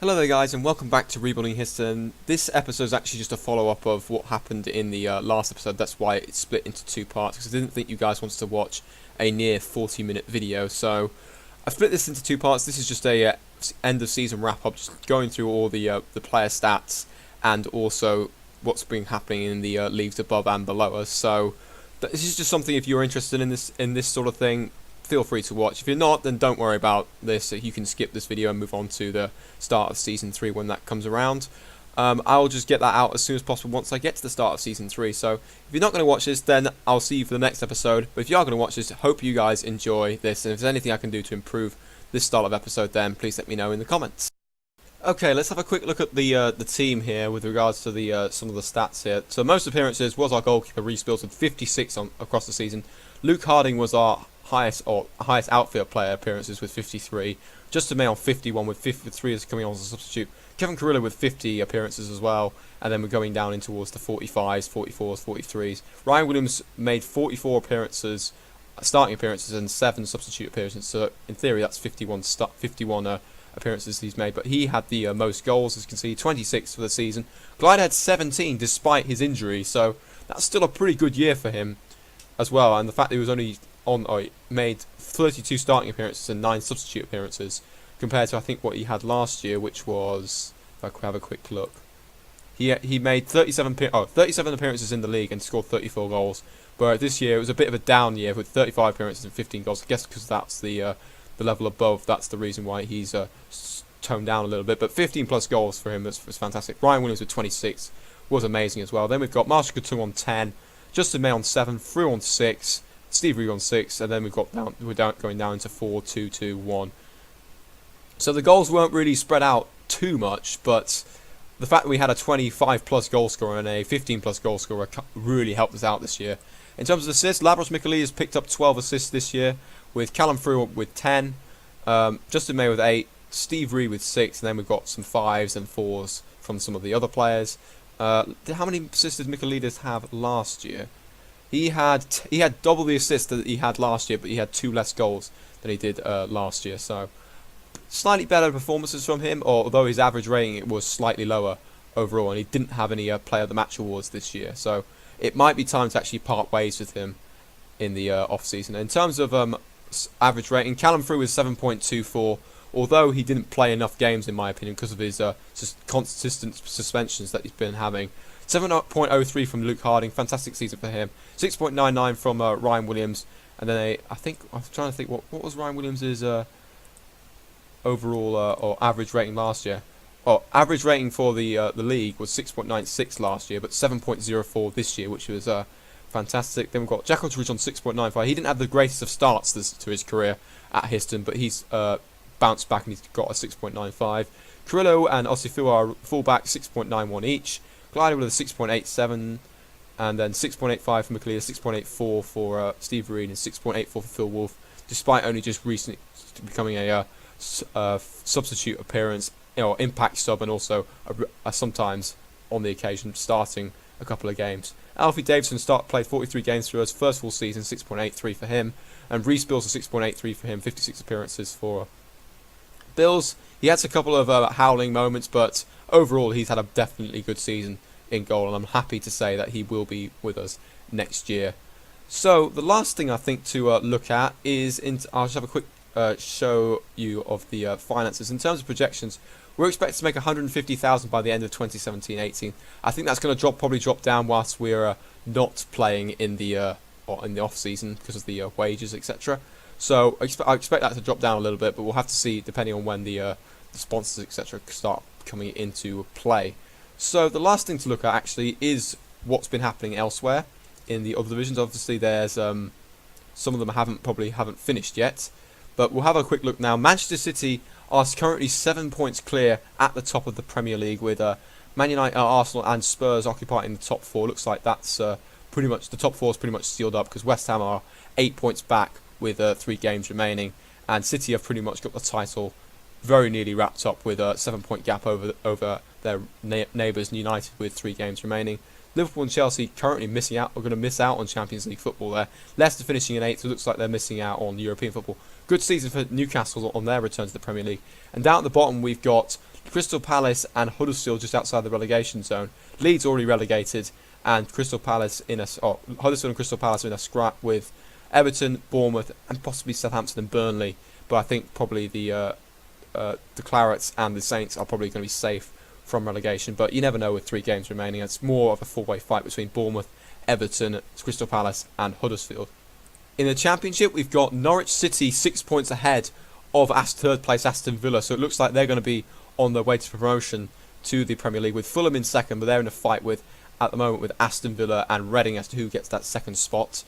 Hello there guys and welcome back to Rebuilding Histon. This episode is actually just a follow-up of what happened in the last episode. That's why it's split into two parts, because I didn't think you guys wanted to watch a near 40-minute video. So I've split this into two parts. This is just a end of season wrap-up, just going through all the player stats and also what's been happening in the leagues above and below us. So this is just something, if you're interested in this sort of thing, feel free to watch. If you're not, then don't worry about this. You can skip this video and move on to the start of Season 3 when that comes around. I'll just get that out as soon as possible once I get to the start of Season 3. So if you're not going to watch this, then I'll see you for the next episode. But if you are going to watch this, I hope you guys enjoy this. And if there's anything I can do to improve this style of episode, then please let me know in the comments. Okay, let's have a quick look at the team here with regards to the some of the stats here. So most appearances was our goalkeeper, Reece Bills, with 56 across the season. Luke Harding was our highest outfield player appearances with 53. Justin May on 51 with 53 is coming on as a substitute. Kevin Carrillo with 50 appearances as well, and then we're going down in towards the 45s, 44s, 43s. Ryan Williams made 44 appearances, starting appearances, and 7 substitute appearances. So in theory, that's 51 appearances he's made. But he had the most goals, as you can see, 26 for the season. Glide had 17 despite his injury, so that's still a pretty good year for him as well. And the fact that he was only made 32 starting appearances and 9 substitute appearances, compared to I think what he had last year, which was, if I could have a quick look, he made 37 appearances in the league and scored 34 goals. But this year it was a bit of a down year with 35 appearances and 15 goals. I guess because that's the level above. That's the reason why he's toned down a little bit. But 15 plus goals for him was fantastic. Ryan Williams with 26 was amazing as well. Then we've got Marshall Couture on 10, Justin May on 7, Frew on 6. Steve Reed on 6, and then we're going down into 4, 2, 2, 1. So the goals weren't really spread out too much, but the fact that we had a 25 plus goal scorer and a 15 plus goal scorer really helped us out this year. In terms of assists, Labros Mikali has picked up 12 assists this year, with Callum Frew with 10, Justin May with 8, Steve Reed with 6, and then we've got some 5s and 4s from some of the other players. How many assists did Michaelides have last year? He had double the assists that he had last year, but he had 2 less goals than he did last year. So slightly better performances from him, although his average rating was slightly lower overall, and he didn't have any Player of the Match awards this year. So it might be time to actually part ways with him in the off season. In terms of average rating, Callum Frew was 7.24, although he didn't play enough games in my opinion because of his consistent suspensions that he's been having. 7.03 from Luke Harding, fantastic season for him. 6.99 from Ryan Williams, and then I'm trying to think what was Ryan Williams' overall or average rating last year. Average rating for the league was 6.96 last year, but 7.04 this year, which was fantastic. Then we've got Jack Aldridge on 6.95. He didn't have the greatest of starts to his career at Histon, but he's bounced back and he's got a 6.95. Carrillo and Osifu are fullback, 6.91 each. Glider with a 6.87, and then 6.85 for McLeod, 6.84 for Steve Reed, and 6.84 for Phil Wolf, despite only just recently becoming a substitute appearance, impact sub, and also sometimes on the occasion starting a couple of games. Alfie Davidson played 43 games through his first full season, 6.83 for him, and Reece Bills a 6.83 for him, 56 appearances for Bills. He had a couple of howling moments, but overall he's had a definitely good season in goal, and I'm happy to say that he will be with us next year. So the last thing I think to look at is, I'll just have a quick show you of the finances. In terms of projections, we're expected to make 150,000 by the end of 2017-18. I think that's going to probably drop down whilst we're not playing in the off season because of the wages, etc. So I expect that to drop down a little bit, but we'll have to see depending on when the sponsors, etc. start coming into play. So the last thing to look at actually is what's been happening elsewhere in the other divisions. Obviously there's some of them haven't finished yet, but we'll have a quick look now. Manchester City are currently 7 points clear at the top of the Premier League, with Man United, Arsenal and Spurs occupying the top 4. Looks like that's pretty much, the top 4 is pretty much sealed up, because West Ham are 8 points back with 3 games remaining, and City have pretty much got the title very nearly wrapped up with a 7-point gap over their neighbours United with 3 games remaining. Liverpool and Chelsea currently are going to miss out on Champions League football there. Leicester finishing in 8th, so it looks like they're missing out on European football. Good season for Newcastle on their return to the Premier League. And down at the bottom we've got Crystal Palace and Huddersfield just outside the relegation zone. Leeds already relegated, and Huddersfield and Crystal Palace are in a scrap with Everton, Bournemouth, and possibly Southampton and Burnley. But I think probably the Clarets and the Saints are probably going to be safe from relegation. But you never know with 3 games remaining. It's more of a four-way fight between Bournemouth, Everton, Crystal Palace, and Huddersfield. In the Championship, we've got Norwich City 6 points ahead of third place Aston Villa. So it looks like they're going to be on their way to promotion to the Premier League, with Fulham in second, but they're in a fight at the moment with Aston Villa and Reading as to who gets that second spot.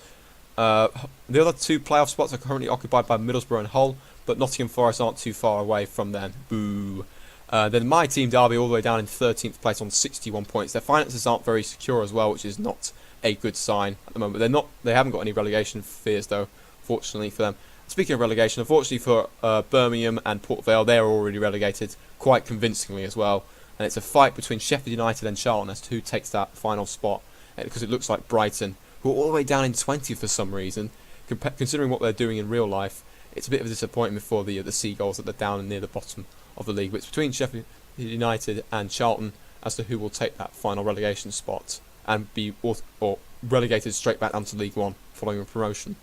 The other 2 playoff spots are currently occupied by Middlesbrough and Hull, but Nottingham Forest aren't too far away from them. Boo. Then my team, Derby, all the way down in 13th place on 61 points. Their finances aren't very secure as well, which is not a good sign at the moment. They haven't got any relegation fears though, fortunately for them. Speaking of relegation, unfortunately for Birmingham and Port Vale, they're already relegated quite convincingly as well. And it's a fight between Sheffield United and Charlton as to who takes that final spot, because it looks like Brighton, who are all the way down in 20th for some reason, considering what they're doing in real life. It's a bit of a disappointment for the Seagulls that they're down and near the bottom of the league. But it's between Sheffield United and Charlton as to who will take that final relegation spot and be or relegated straight back down to League One following a promotion.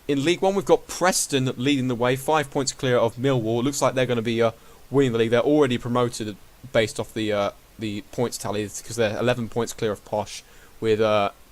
In League One, we've got Preston leading the way, 5 points clear of Millwall. Looks like they're going to be winning the league. They're already promoted based off the points tally, because they're 11 points clear of Posh with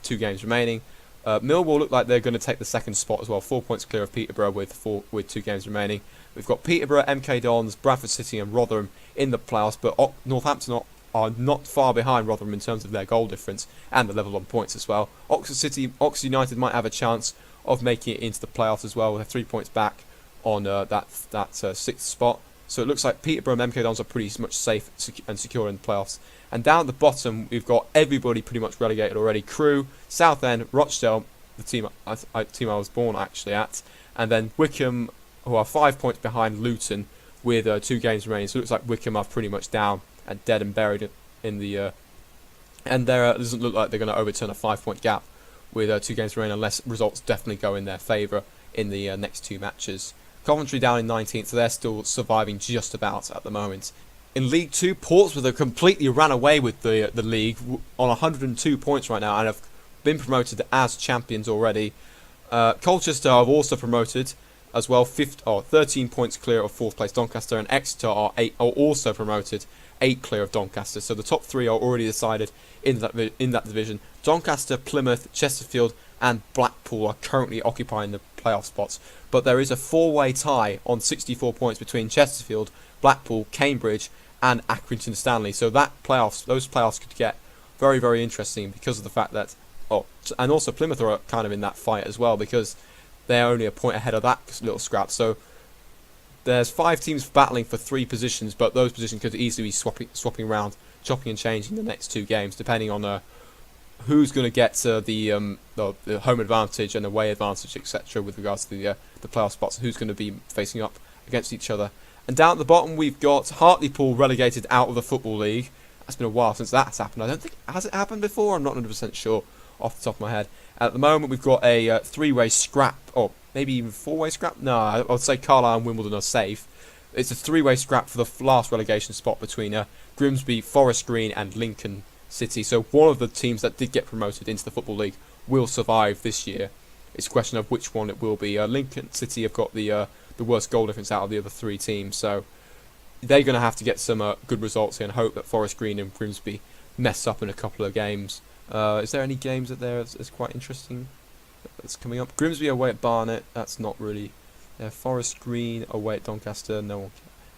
2 games remaining. Millwall look like they're going to take the second spot as well, 4 points clear of Peterborough with 2 games remaining. We've got Peterborough, MK Dons, Bradford City and Rotherham in the playoffs, but Northampton are not far behind Rotherham in terms of their goal difference and the level on points as well. Oxford United might have a chance of making it into the playoffs as well. They're 3 points back on that 6th spot. So it looks like Peterborough and MK Dons are pretty much safe and secure in the playoffs. And down at the bottom, we've got everybody pretty much relegated already. Crewe, Southend, Rochdale, the team I was born actually at, and then Wickham, who are 5 points behind Luton with 2 games remaining. So it looks like Wickham are pretty much down and dead and buried in the... and there doesn't look like they're going to overturn a 5-point gap with 2 games remaining, unless results definitely go in their favour in the next 2 matches. Coventry down in 19th, so they're still surviving just about at the moment. In League 2, Portsmouth have completely ran away with the league on 102 points right now and have been promoted as champions already. Colchester have also promoted as well, 13 points clear of 4th place Doncaster, and Exeter are also promoted, 8 clear of Doncaster. So the top 3 are already decided in that division. Doncaster, Plymouth, Chesterfield and Blackpool are currently occupying the playoff spots, but there is a 4-way tie on 64 points between Chesterfield, Blackpool, Cambridge and Accrington Stanley. So those playoffs could get very, very interesting because of the fact that and also Plymouth are kind of in that fight as well, because they're only a point ahead of that little scrap. So there's 5 teams battling for 3 positions, but those positions could easily be swapping around, chopping and changing the next 2 games, depending on who's going to get the home advantage and away advantage, etc., with regards to the playoff spots, and who's going to be facing up against each other. And down at the bottom, we've got Hartlepool relegated out of the Football League. It's been a while since that's happened. I don't think, has it happened before? I'm not 100% sure off the top of my head. At the moment, we've got a 3-way scrap, or maybe even 4-way scrap. No, I would say Carlisle and Wimbledon are safe. It's a 3-way scrap for the last relegation spot between Grimsby, Forest Green and Lincoln City. So one of the teams that did get promoted into the Football League will survive this year. It's a question of which one it will be. Lincoln City have got the worst goal difference out of the other 3 teams, so they're going to have to get some good results here and hope that Forest Green and Grimsby mess up in a couple of games. Is there any games that there is quite interesting that's coming up? Grimsby away at Barnet, that's not really... Forest Green away at Doncaster, no one...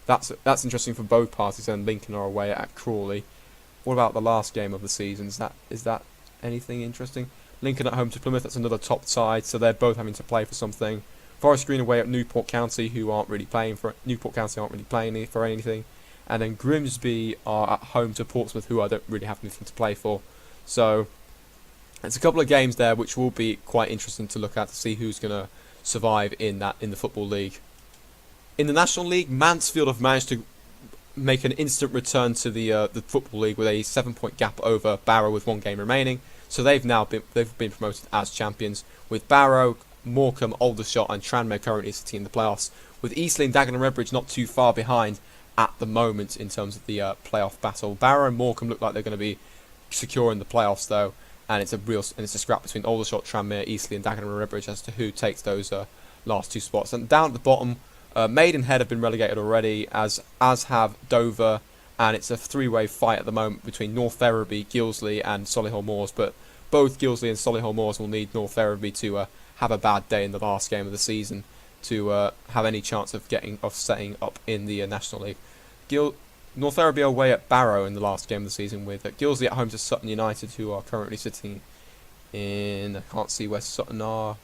That's interesting for both parties, and Lincoln are away at Crawley. What about the last game of the season? Is that anything interesting? Lincoln at home to Plymouth, that's another top side, so they're both having to play for something. Forest Green away at Newport County, who aren't really playing for anything. And then Grimsby are at home to Portsmouth, who I don't really have anything to play for. So it's a couple of games there which will be quite interesting to look at to see who's going to survive in the Football League. In the National League, Mansfield have managed to make an instant return to the Football League with a 7-point gap over Barrow with 1 game remaining. So they've been promoted as champions, with Barrow, Morecambe, Aldershot and Tranmere currently sitting in the playoffs, with Eastleigh, Dagenham and Redbridge not too far behind, at the moment in terms of the playoff battle. Barrow and Morecambe look like they're going to be secure in the playoffs though, and it's a scrap between Aldershot, Tranmere, Eastleigh and Dagenham and Redbridge as to who takes those last 2 spots. And down at the bottom, Maidenhead have been relegated already, as have Dover, and it's a 3-way fight at the moment between North Ferriby, Gilsley and Solihull Moors, but both Gilsley and Solihull Moors will need North Ferriby to have a bad day in the last game of the season to have any chance of setting up in the National League. North Ferriby are away at Barrow in the last game of the season, with Gilsley at home to Sutton United, who are currently sitting in, I can't see where Sutton are,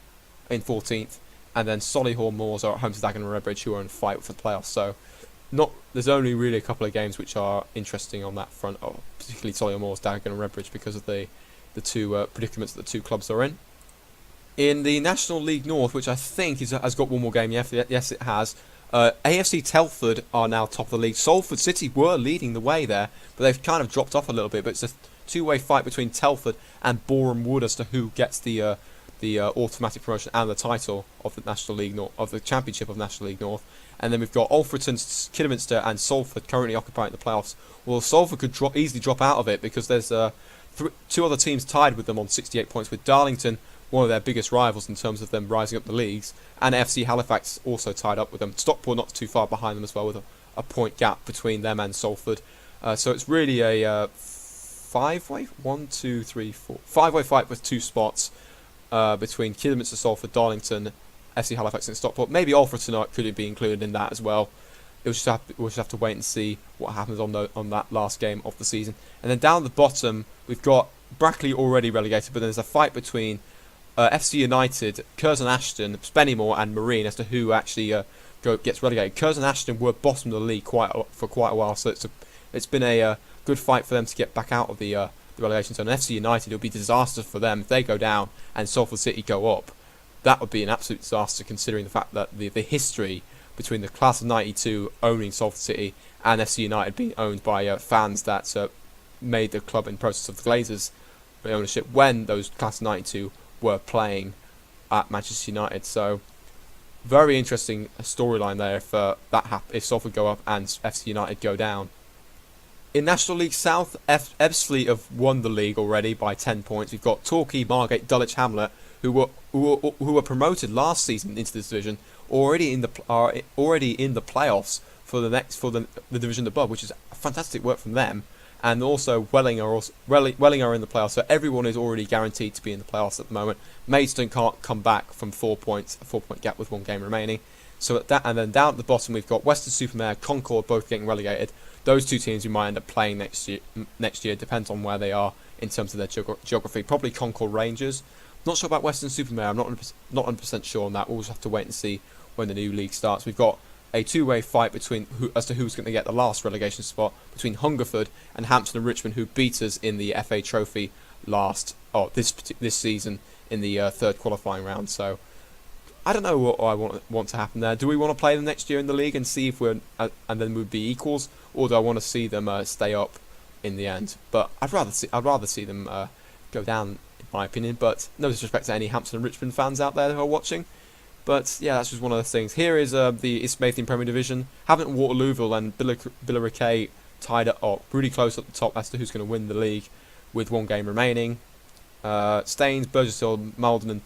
in 14th, and then Solihull Moors are at home to Dagenham and Redbridge, who are in fight for the playoffs. So there's only really a couple of games which are interesting on that front, particularly Solihull Moors, Dagenham and Redbridge, because of the two predicaments that the two clubs are in. In the National League North, which I think has got one more game, yes it has, AFC Telford are now top of the league. Salford City were leading the way there, but they've kind of dropped off a little bit. But it's a 2-way fight between Telford and Boreham Wood as to who gets the automatic promotion and the title of the National League North, of the Championship of National League North. And then we've got Alfreton, Kidderminster and Salford currently occupying the playoffs. Well, Salford could easily drop out of it because there's 2 other teams tied with them on 68 points, with Darlington, one of their biggest rivals in terms of them rising up the leagues, and FC Halifax also tied up with them. Stockport not too far behind them as well, with a point gap between them and Salford. So it's really a 5-way, 5-way fight with 2 spots between Kidderminster, Salford, Darlington, FC Halifax and Stockport. Maybe Alfreton could be included in that as well. We'll just have to wait and see what happens on that last game of the season. And then down the bottom, we've got Brackley already relegated, but there's a fight between FC United, Curzon Ashton, Spennymoor and Marine as to who actually gets relegated. Curzon Ashton were bottom of the league for quite a while, so it's been a good fight for them to get back out of the relegation zone. And FC United, it would be disastrous for them if they go down and Salford City go up. That would be an absolute disaster, considering the fact that the history between the class of '92 owning Salford City and FC United being owned by fans that made the club in process of the Glazers ownership when those class of '92 were playing at Manchester United. So very interesting storyline there if Salford go up and FC United go down. In National League South, Ebbsfleet have won the league already by 10 points. We've got Torquay, Margate, Dulwich Hamlet, who were promoted last season into this division, already in the playoffs for the division above, which is fantastic work from them. And also Welling are in the playoffs, so everyone is already guaranteed to be in the playoffs at the moment. Maidstone can't come back from 4 points, a 4-point gap with 1 game remaining. So and then down at the bottom we've got Western-super-Mare, Concord both getting relegated. Those 2 teams we might end up playing next year, depends on where they are in terms of their geography. Probably Concord Rangers. Not sure about Western-super-Mare. I'm not 100% sure on that. We'll just have to wait and see when the new league starts. We've got a 2-way fight as to who's going to get the last relegation spot between Hungerford and Hampton and Richmond, who beat us in the FA Trophy this season in the 3rd qualifying round. So I don't know what I want to happen there. Do we want to play them next year in the league and see if and then we'd be equals, or do I want to see them stay up in the end? But I'd rather see them go down, in my opinion. But no disrespect to any Hampton and Richmond fans out there who are watching. But yeah, that's just one of the things. Here is the East Mayfield Premier Division. Havant, Waterlooville and Billericay tied up, really close at the top as to who's going to win the league with 1 game remaining. Staines, Burgess Hill, Malden and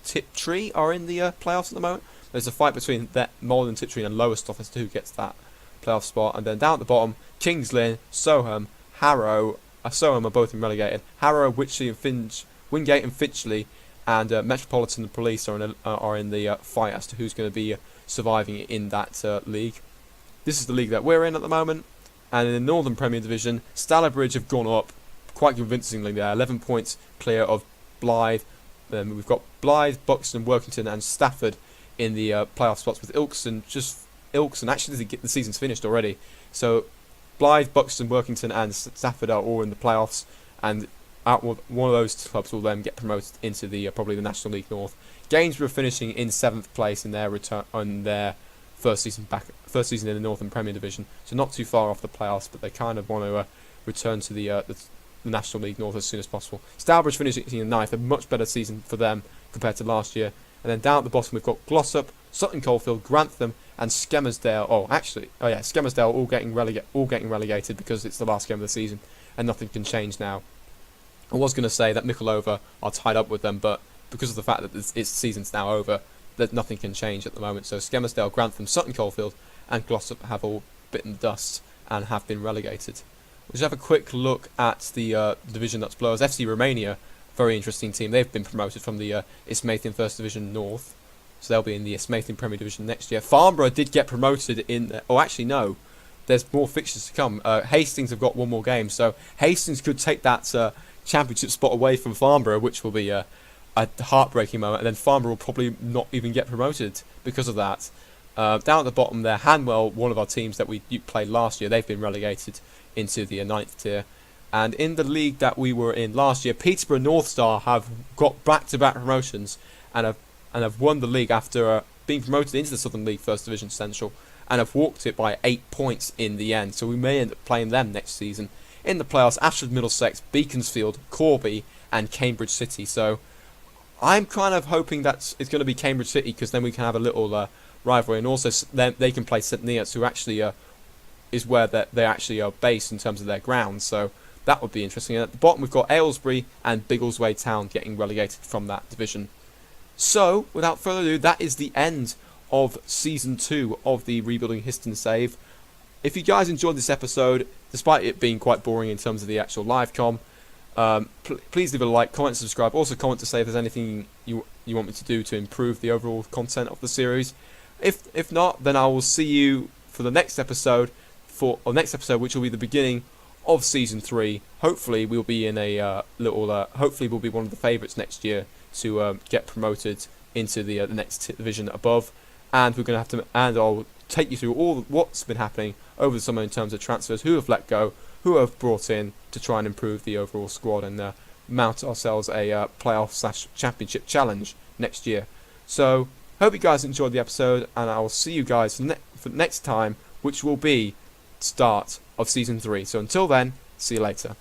Tiptree are in the playoffs at the moment. There's a fight between Malden, Tiptree and Lowestoft as to who gets that playoff spot. And then down at the bottom, Kings Lynn, Soham, Harrow. Soham are both relegated. Harrow, Witchley and Wingate and Finchley and Metropolitan and Police are in the fight as to who's going to be surviving in that league. This is the league that we're in at the moment. And in the Northern Premier Division, Stallabridge have gone up quite convincingly there, 11 points clear of Blythe. We've got Blythe, Buxton, Workington and Stafford in the playoff spots, with Ilkeston. Actually the season's finished already. So Blythe, Buxton, Workington and Stafford are all in the playoffs, and one of those clubs will then get promoted into probably the National League North. Gainsborough finishing in 7th place in their return on their first season in the Northern Premier Division, so not too far off the playoffs, but they kind of want to return to the National League North as soon as possible. Stourbridge finishing in 9th, a much better season for them compared to last year. And then down at the bottom we've got Glossop, Sutton Coldfield, Grantham, and Skelmersdale. Skelmersdale all getting relegated because it's the last game of the season and nothing can change now. I was going to say that Mikulova are tied up with them, but because of the fact that its season's now over, that nothing can change at the moment. So Skelmersdale, Grantham, Sutton Coldfield, and Glossop have all bitten the dust and have been relegated. We'll just have a quick look at the division that's below us. FC Romania, very interesting team. They've been promoted from the Ismathian First Division North, so they'll be in the Ismathian Premier Division next year. Farnborough did get promoted in... Oh, actually, no. There's more fixtures to come. Hastings have got one more game, so Hastings could take that championship spot away from Farnborough, which will be a heartbreaking moment, and then Farnborough will probably not even get promoted because of that. Down at the bottom there, Hanwell, one of our teams that we played last year, they've been relegated into the 9th tier. And in the league that we were in last year, Peterborough North Star have got back-to-back promotions and have won the league after being promoted into the Southern League First Division Central, and have walked it by 8 points in the end. So we may end up playing them next season. In the playoffs, Ashford Middlesex, Beaconsfield, Corby, and Cambridge City. So I'm kind of hoping that it's going to be Cambridge City, because then we can have a little rivalry, and also then they can play St Neots, who actually is where they actually are based in terms of their grounds. So that would be interesting. And at the bottom we've got Aylesbury and Biggleswade Town getting relegated from that division. So without further ado, that is the end of Season 2 of the Rebuilding Histon Save. If you guys enjoyed this episode, despite it being quite boring in terms of the actual live com, please leave a like, comment, subscribe. Also comment to say if there's anything you want me to do to improve the overall content of the series. If not, then I will see you for the next episode, which will be the beginning of Season 3. Hopefully we'll be in a hopefully we'll be one of the favourites next year to get promoted into the next division above. And we're going to and I'll take you through all what's been happening over the summer in terms of transfers, who have let go, who have brought in to try and improve the overall squad, and mount ourselves a playoff/championship challenge next year. So hope you guys enjoyed the episode, and I will see you guys for next time, which will be start of Season 3. So until then, see you later.